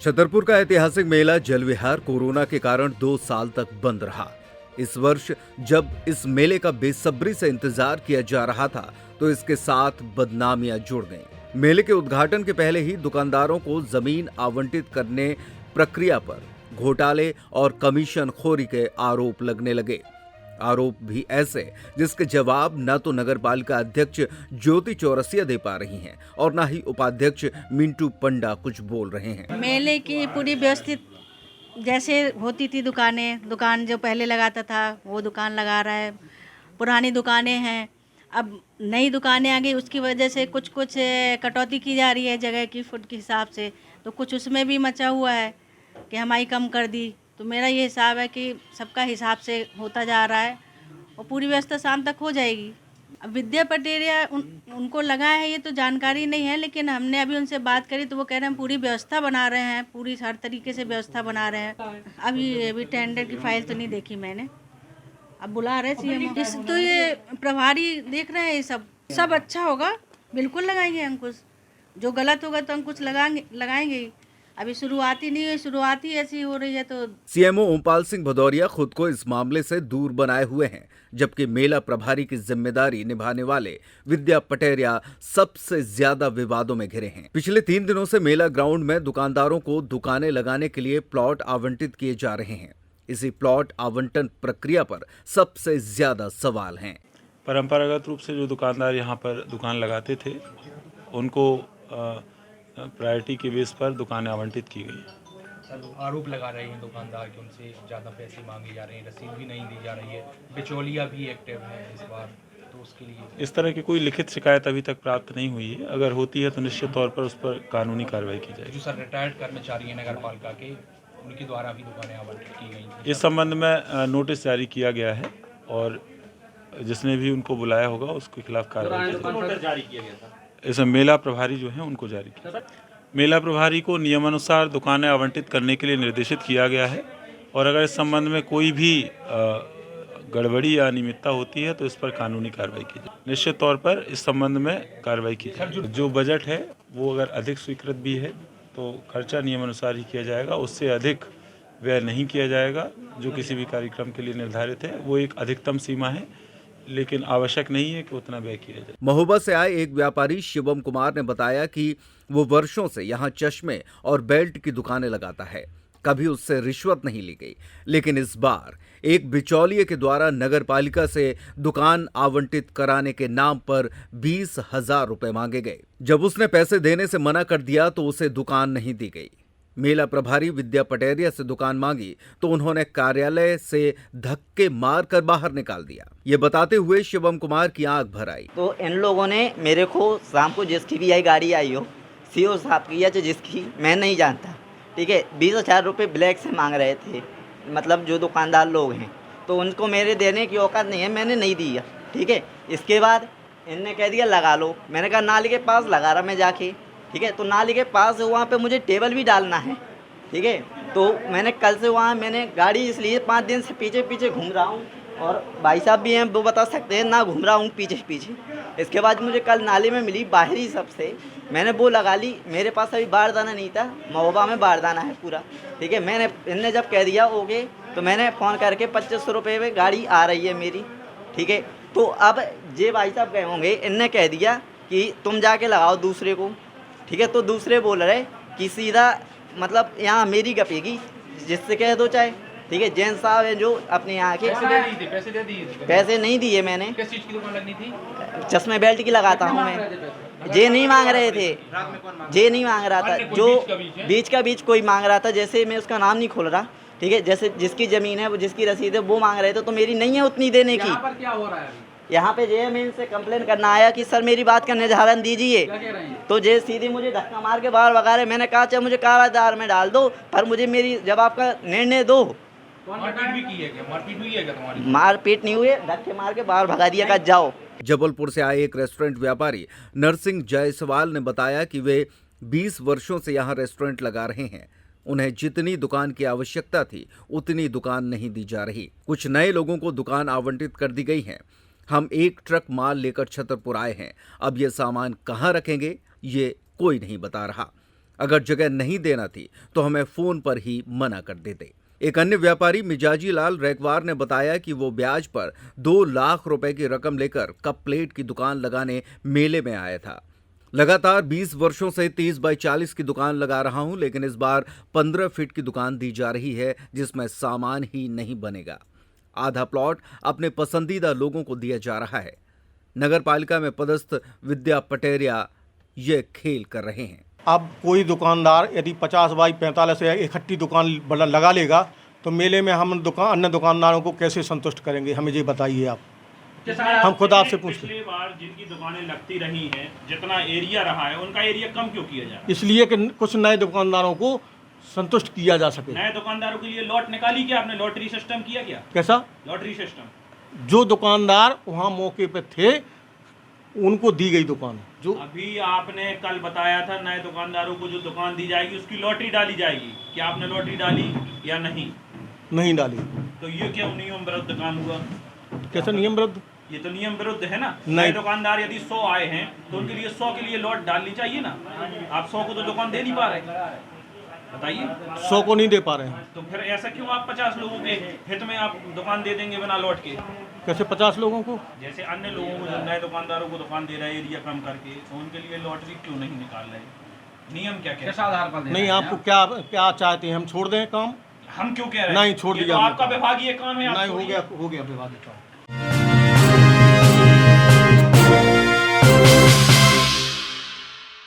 छतरपुर का ऐतिहासिक मेला जल विहार कोरोना के कारण 2 साल तक बंद रहा। इस वर्ष जब इस मेले का बेसब्री से इंतजार किया जा रहा था, तो इसके साथ बदनामियां जुड़ गईं। मेले के उद्घाटन के पहले ही दुकानदारों को जमीन आवंटित करने प्रक्रिया पर घोटाले और कमीशन खोरी के आरोप लगने लगे। आरोप भी ऐसे जिसके जवाब न तो नगरपालिका अध्यक्ष ज्योति चौरसिया दे पा रही हैं और न ही उपाध्यक्ष मिंटू पंडा कुछ बोल रहे हैं। मेले की पूरी व्यवस्थित जैसे होती थी दुकान जो पहले लगाता था वो दुकान लगा रहा है। पुरानी दुकानें हैं, अब नई दुकानें आ गई, उसकी वजह से कुछ कटौती की जा रही है जगह की फुट के हिसाब से, तो कुछ उसमें भी मचा हुआ है कि हमारी कम कर दी। तो मेरा ये हिसाब है कि सबका हिसाब से होता जा रहा है और पूरी व्यवस्था शाम तक हो जाएगी। अब विद्या पटेरिया उनको लगा है, ये तो जानकारी नहीं है, लेकिन हमने अभी उनसे बात करी तो वो कह रहे हैं पूरी व्यवस्था बना रहे हैं, पूरी हर तरीके से व्यवस्था बना रहे हैं। अभी टेंडर की फाइल तो नहीं देखी मैंने, अब बुला रहे सीएम। इस तो ये प्रभारी देख रहे हैं, ये सब अच्छा होगा, बिल्कुल लगाएंगे अंकुश। जो गलत होगा तो अंकुश लगाएंगे ही। अभी शुरुआती नहीं है, शुरुआती ऐसी हो रही है। तो सीएमओ ओमपाल सिंह भदौरिया खुद को इस मामले से दूर बनाए हुए हैं, जबकि मेला प्रभारी की जिम्मेदारी निभाने वाले विद्या पटेरिया सबसे ज्यादा विवादों में घिरे हैं। पिछले 3 दिनों से मेला ग्राउंड में दुकानदारों को दुकानें लगाने के लिए प्लॉट आवंटित किए जा रहे हैं। इसी प्लॉट आवंटन प्रक्रिया पर सबसे ज्यादा सवाल हैं। परंपरागत रूप से जो दुकानदार यहाँ पर दुकान लगाते थे, उनको प्रायोरिटी के बेस पर दुकानें आवंटित की गई। आरोप लगा रहे हैं दुकानदार कि उनसे ज़्यादा पैसे मांगे जा रहे हैं, रसीद भी नहीं दी जा रही है, बिचौलिया भी एक्टिव है इस बार, तो उसके लिए इस तरह की कोई लिखित शिकायत अभी तक प्राप्त नहीं हुई है। अगर होती है तो निश्चित तौर पर उस पर कानूनी कार्रवाई की जाएगी। जो सर रिटायर्ड कर्मचारी हैं नगर पालिका के, उनके द्वारा भी दुकानें आवंटित की गई थी। इस संबंध में नोटिस जारी किया गया है और जिसने भी उनको बुलाया होगा उसके खिलाफ कार्रवाई की जाएगी। इसमें मेला प्रभारी जो है उनको जारी किया। मेला प्रभारी को नियमानुसार दुकानें आवंटित करने के लिए निर्देशित किया गया है और अगर इस संबंध में कोई भी गड़बड़ी या अनियमितता होती है तो इस पर कानूनी कार्रवाई की जाए। निश्चित तौर पर इस संबंध में कार्रवाई की जाए। जो बजट है वो अगर अधिक स्वीकृत भी है तो खर्चा नियमानुसार ही किया जाएगा, उससे अधिक व्यय नहीं किया जाएगा। जो किसी भी कार्यक्रम के लिए निर्धारित है वो एक अधिकतम सीमा है, लेकिन आवश्यक नहीं है कि उतना व्यय किया जाए। महोबा से आए एक व्यापारी शिवम कुमार ने बताया कि वो वर्षों से यहाँ चश्मे और बेल्ट की दुकानें लगाता है, कभी उससे रिश्वत नहीं ली गई, लेकिन इस बार एक बिचौलिए के द्वारा नगर पालिका से दुकान आवंटित कराने के नाम पर 20,000 रुपए मांगे गए। जब उसने पैसे देने से मना कर दिया तो उसे दुकान नहीं दी गई। मेला प्रभारी विद्या पटेरिया से दुकान मांगी तो उन्होंने कार्यालय से धक्के मार कर बाहर निकाल दिया। ये बताते हुए शिवम कुमार की आंख भर आई। तो इन लोगों ने मेरे को शाम को जिसकी भी आई गाड़ी आई हो, सीओ साहब की या जिसकी, मैं नहीं जानता, ठीक है, 20,000 रुपये ब्लैक से मांग रहे थे। मतलब जो दुकानदार लोग हैं तो उनको मेरे देने की औकात नहीं है, मैंने नहीं दिया, ठीक है। इसके बाद इनने कह दिया लगा लो। मैंने कहा नाली के पास लगा रहा मैं जाके, ठीक है। तो नाली के पास वहाँ पे मुझे टेबल भी डालना है, ठीक है। तो मैंने कल से वहाँ मैंने गाड़ी इसलिए 5 दिन से पीछे घूम रहा हूँ और भाई साहब भी हैं वो बता सकते हैं, ना घूम रहा हूँ पीछे। इसके बाद मुझे कल नाली में मिली बाहरी सबसे, मैंने वो लगा ली। मेरे पास अभी बारदाना नहीं था, महोबा में बारदाना है पूरा, ठीक है। मैंने इनने जब कह दिया ओके तो मैंने फ़ोन करके 2500 रुपये में गाड़ी आ रही है मेरी, ठीक है। तो अब जे भाई साहब गए होंगे, इनने कह दिया कि तुम जाके लगाओ दूसरे को, ठीक है। तो दूसरे बोल रहे कि सीधा मतलब यहाँ मेरी गपेगी, जिससे कह दो चाहे, ठीक है। जैन साहब हैं जो अपने यहाँ के, पैसे नहीं दिए मैंने। किस चीज़ की दुकान लगनी थी? चश्मे बेल्ट की लगाता हूँ मैं। जे नहीं मांग रहे थे, जे नहीं मांग रहा था, जो बीच का बीच कोई मांग रहा था, जैसे मैं उसका नाम नहीं खोल रहा, ठीक है। जैसे जिसकी ज़मीन है वो, जिसकी रसीद है वो मांग रहे थे, तो मेरी नहीं है उतनी देने की। यहाँ पर क्या हो रहा है? यहाँ पे जे मैं इनसे कंप्लेन करना आया कि सर मेरी बात का निर्धारण दीजिए, तो जे सीधी मुझे धक्का मार के बाहर भगा रहे। मैंने कहा चाहे मुझे कारागार में डाल दो, पर मुझे मेरी जवाब का निर्णय दो। मारपीट भी की है क्या? मारपीट हुई है क्या तुम्हारी? मारपीट नहीं हुई, धक्के मार के बाहर भगा दिया, कहा जाओ। जबलपुर से आए एक रेस्टोरेंट व्यापारी नरसिंह जायसवाल ने बताया कि वे 20 वर्षों से यहाँ रेस्टोरेंट लगा रहे हैं। उन्हें जितनी दुकान की आवश्यकता थी उतनी दुकान नहीं दी जा रही। कुछ नए लोगों को दुकान आवंटित कर दी गई है। हम एक ट्रक माल लेकर छतरपुर आए हैं, अब ये सामान कहाँ रखेंगे ये कोई नहीं बता रहा। अगर जगह नहीं देना थी तो हमें फोन पर ही मना कर देते। एक अन्य व्यापारी मिजाजी लाल रैकवार ने बताया कि वो ब्याज पर 2 लाख रुपए की रकम लेकर कप प्लेट की दुकान लगाने मेले में आया था। लगातार 20 वर्षों से 30 बाई 40 की दुकान लगा रहा हूं, लेकिन इस बार 15 फीट की दुकान दी जा रही है जिसमें सामान ही नहीं बनेगा। आधा प्लॉट अपने पसंदीदा लोगों को दिया जा रहा है। नगर पालिका में पदस्थ विद्या पटेरिया ये खेल कर रहे हैं। अब कोई दुकानदार यदि 50 बाई 45 से इकट्ठी दुकान लगा लेगा तो मेले में हम अन्य दुकानदारों को कैसे संतुष्ट करेंगे, हमें ये बताइए आप। हम खुद आपसे पूछते पिछली बार जिनकी दुकानें लगती रही हैं, जितना एरिया रहा है उनका एरिया कम क्यों किया जा रहा है? इसलिए कि कुछ नए दुकानदारों को संतुष्ट किया जा सके। नए दुकानदारों के लिए लॉट निकाली क्या आपने? लॉटरी सिस्टम किया क्या? कैसा लॉटरी सिस्टम? जो दुकानदार वहाँ मौके पे थे उनको दी गई दुकान जो अभी आपने कल बताया था नए दुकानदारों को जो दुकान दी जाएगी उसकी लॉटरी डाली जाएगी। क्या आपने लॉटरी डाली या नहीं डाली। तो ये क्या नियम विरुद्ध काम हुआ? कैसा नियम विरुद्ध? ये तो नियम विरुद्ध है ना। नहीं। नए दुकानदार यदि 100 आए हैं तो उनके लिए 100 के लिए लॉट डालनी चाहिए ना। आप 100 को तो दुकान दे नहीं पा रहे, बताइए। 100 को नहीं दे पा रहे हैं तो फिर ऐसा क्यों आप 50 लोगों के हित में आप दुकान दे देंगे बिना लॉट के? कैसे 50 लोगों को? जैसे अन्य लोगों को, जो नए दुकानदारों को दुकान दे रहे हैं एरिया कम करके, तो उनके लिए लॉटरी क्यों नहीं निकाल रहे? नियम क्या कहते हैं? नहीं, आपको क्या चाहते हैं, हम छोड़ दें काम? हम क्यों कह रहे हैं? नहीं, छोड़ ये दिया तो हमने आपका काम। विभागीय काम है। आप नहीं, छोड़िए। हो गया विभागीय काम।